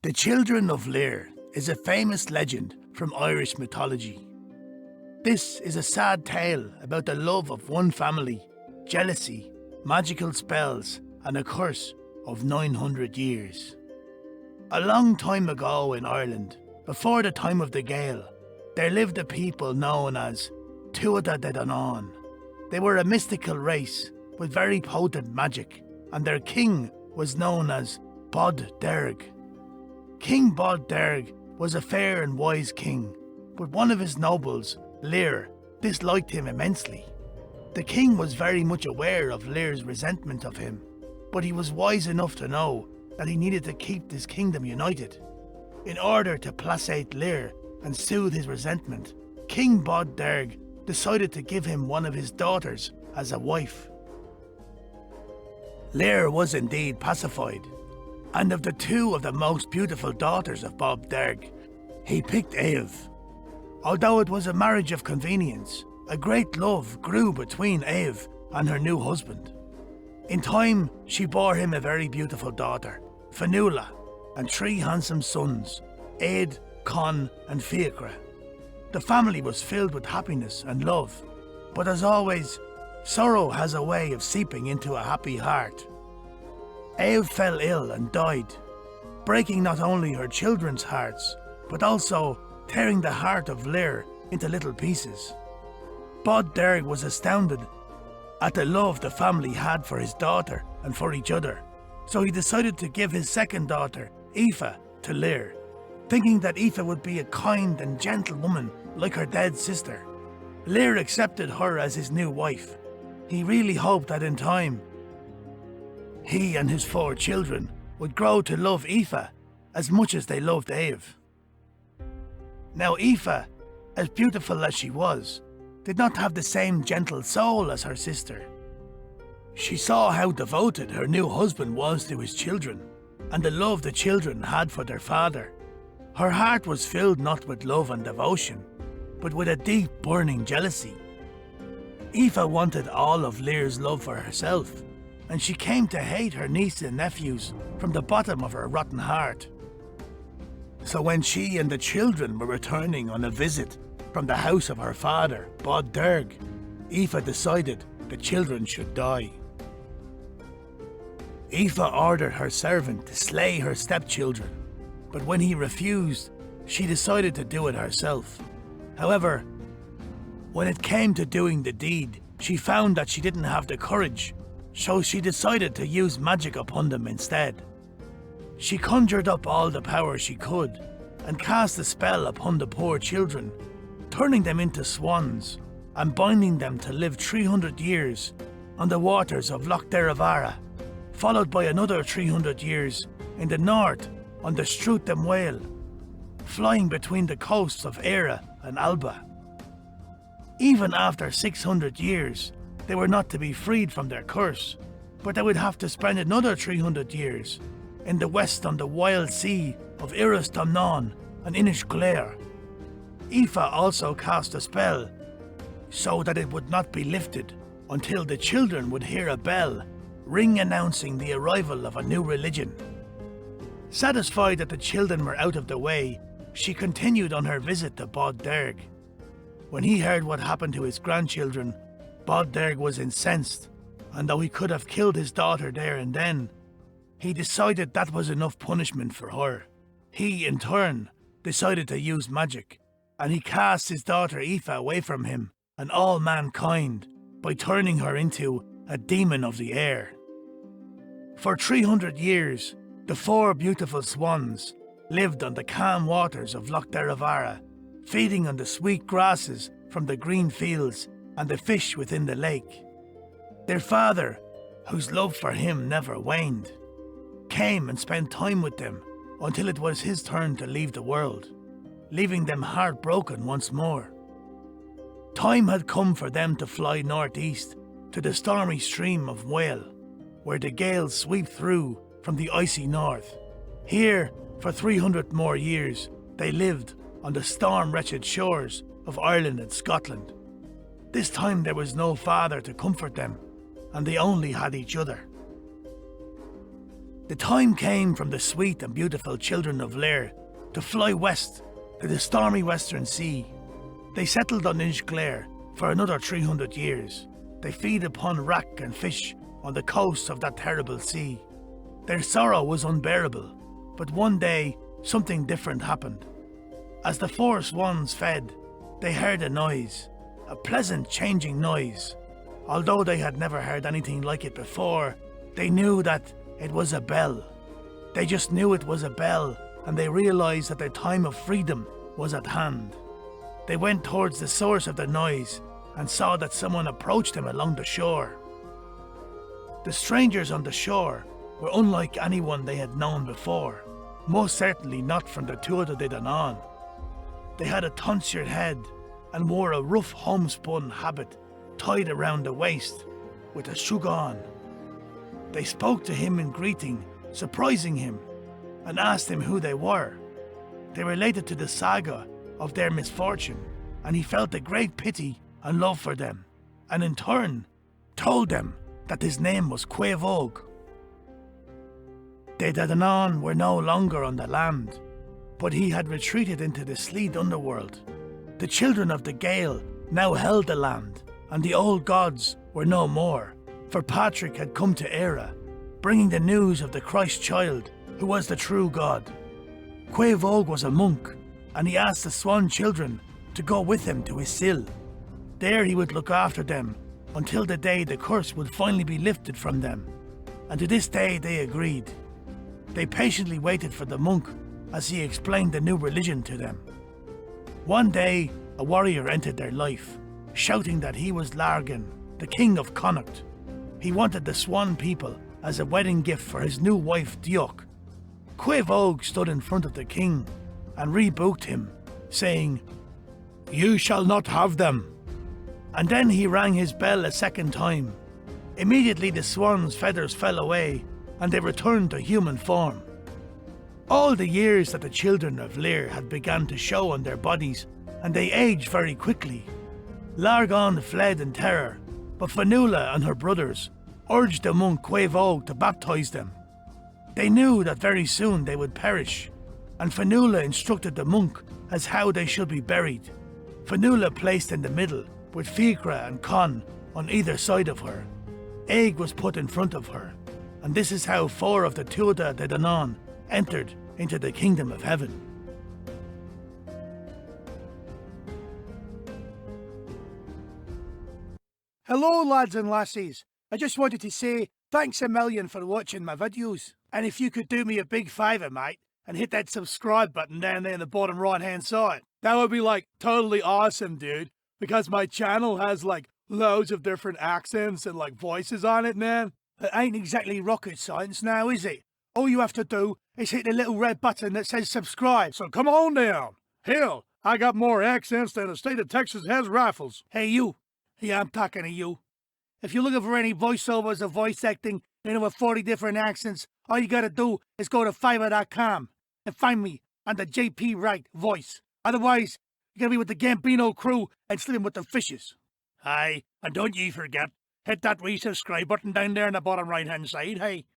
The Children of Lir is a famous legend from Irish mythology. This is a sad tale about the love of one family, jealousy, magical spells, and a curse of 900 years. A long time ago in Ireland, before the time of the Gael, there lived a people known as Tuatha De Danann. They were a mystical race with very potent magic, and their king was known as Bod Derg. King Bod Derg was a fair and wise king, but one of his nobles, Lir, disliked him immensely. The king was very much aware of Lir's resentment of him, but he was wise enough to know that he needed to keep this kingdom united. In order to placate Lir and soothe his resentment, King Bod Derg decided to give him one of his daughters as a wife. Lir was indeed pacified, and of the two of the most beautiful daughters of Bod Derg, he picked Ev. Although it was a marriage of convenience, a great love grew between Ev and her new husband. In time, she bore him a very beautiful daughter, Fionnuala, and 3 handsome sons, Aed, Con, and Fiachra. The family was filled with happiness and love, but as always, sorrow has a way of seeping into a happy heart. Ev fell ill and died, breaking not only her children's hearts, but also tearing the heart of Lir into little pieces. Bod Derg was astounded at the love the family had for his daughter and for each other, so he decided to give his second daughter, Aoife, to Lir, thinking that Aoife would be a kind and gentle woman like her dead sister. Lir accepted her as his new wife. He really hoped that in time, he and his 4 children would grow to love Aoife as much as they loved Ev. Now Aoife, as beautiful as she was, did not have the same gentle soul as her sister. She saw how devoted her new husband was to his children, and the love the children had for their father. Her heart was filled not with love and devotion, but with a deep burning jealousy. Aoife wanted all of Lir's love for herself, and she came to hate her niece and nephews from the bottom of her rotten heart. So when she and the children were returning on a visit from the house of her father, Bod Derg, Aoife decided the children should die. Aoife ordered her servant to slay her stepchildren, but when he refused, she decided to do it herself. However, when it came to doing the deed, she found that she didn't have the courage, so she decided to use magic upon them instead. She conjured up all the power she could and cast a spell upon the poor children, turning them into swans and binding them to live 300 years on the waters of Loch Derivara, followed by another 300 years in the north on the Strutham Whale, flying between the coasts of Éire and Alba. Even after 600 years, they were not to be freed from their curse, but they would have to spend another 300 years in the west on the wild sea of Iris Domnán and Inishglare. Aoife also cast a spell so that it would not be lifted until the children would hear a bell ring announcing the arrival of a new religion. Satisfied that the children were out of the way, she continued on her visit to Bod Derg. When he heard what happened to his grandchildren, Bod Derg was incensed, and though he could have killed his daughter there and then, he decided that was enough punishment for her. He, in turn, decided to use magic, and he cast his daughter Aoife away from him and all mankind by turning her into a demon of the air. For 300 years, the 4 beautiful swans lived on the calm waters of Loch Derivara, feeding on the sweet grasses from the green fields and the fish within the lake. Their father, whose love for him never waned, came and spent time with them until it was his turn to leave the world, leaving them heartbroken once more. Time had come for them to fly northeast to the stormy stream of Whale, where the gales sweep through from the icy north. Here, for 300 more years, they lived on the storm-wretched shores of Ireland and Scotland. This time there was no father to comfort them, and they only had each other. The time came from the sweet and beautiful Children of Lir to fly west to the stormy western sea. They settled on Inchglare for another 300 years. They feed upon wrack and fish on the coasts of that terrible sea. Their sorrow was unbearable, but one day something different happened. As the four swans fed, they heard a noise, a pleasant changing noise. Although they had never heard anything like it before, they knew that it was a bell. They just knew it was a bell, and they realized that their time of freedom was at hand. They went towards the source of the noise and saw that someone approached them along the shore. The strangers on the shore were unlike anyone they had known before, most certainly not from the Tuatha De Danann. They had a tonsured head and wore a rough homespun habit tied around the waist with a shugan. They spoke to him in greeting, surprising him, and asked him who they were. They related to the saga of their misfortune, and he felt a great pity and love for them, and in turn told them that his name was Quevog. De Danann were no longer on the land, but he had retreated into the sleet underworld. The children of the Gale now held the land, and the old gods were no more, for Patrick had come to Era, bringing the news of the Christ child, who was the true God. Quevog was a monk, and he asked the swan children to go with him to his sill. There he would look after them until the day the curse would finally be lifted from them, and to this day they agreed. They patiently waited for the monk as he explained the new religion to them. One day, a warrior entered their life, shouting that he was Largan, the king of Connacht. He wanted the swan people as a wedding gift for his new wife Diolch. Quevog stood in front of the king and rebuked him, saying, "You shall not have them." And then he rang his bell a second time. Immediately the swan's feathers fell away and they returned to human form. All the years that the Children of Lir had begun to show on their bodies, and they aged very quickly. Largan fled in terror, but Fionnuala and her brothers urged the monk Quevog to baptize them. They knew that very soon they would perish, and Fionnuala instructed the monk as how they should be buried. Fionnuala placed in the middle, with Fiachra and Con on either side of her. Aig was put in front of her, and this is how four of the Tuatha De Danann entered into the kingdom of heaven. Hello lads and lassies, I just wanted to say thanks a million for watching my videos. And if you could do me a big favour mate, and hit that subscribe button down there in the bottom right hand side. That would be like totally awesome dude, because my channel has like loads of different accents and like voices on it, man. It ain't exactly rocket science now, is it? All you have to do is hit the little red button that says subscribe. So come on down. Hell, I got more accents than the state of Texas has rifles. Hey you. Yeah, I'm talking to you. If you're looking for any voiceovers or voice acting in over 40 different accents, all you gotta do is go to Fiverr.com and find me on the JP Wright voice. Otherwise, you're gonna be with the Gambino crew and sleeping with the fishes. Aye, and don't ye forget, hit that resubscribe button down there on the bottom right hand side, hey.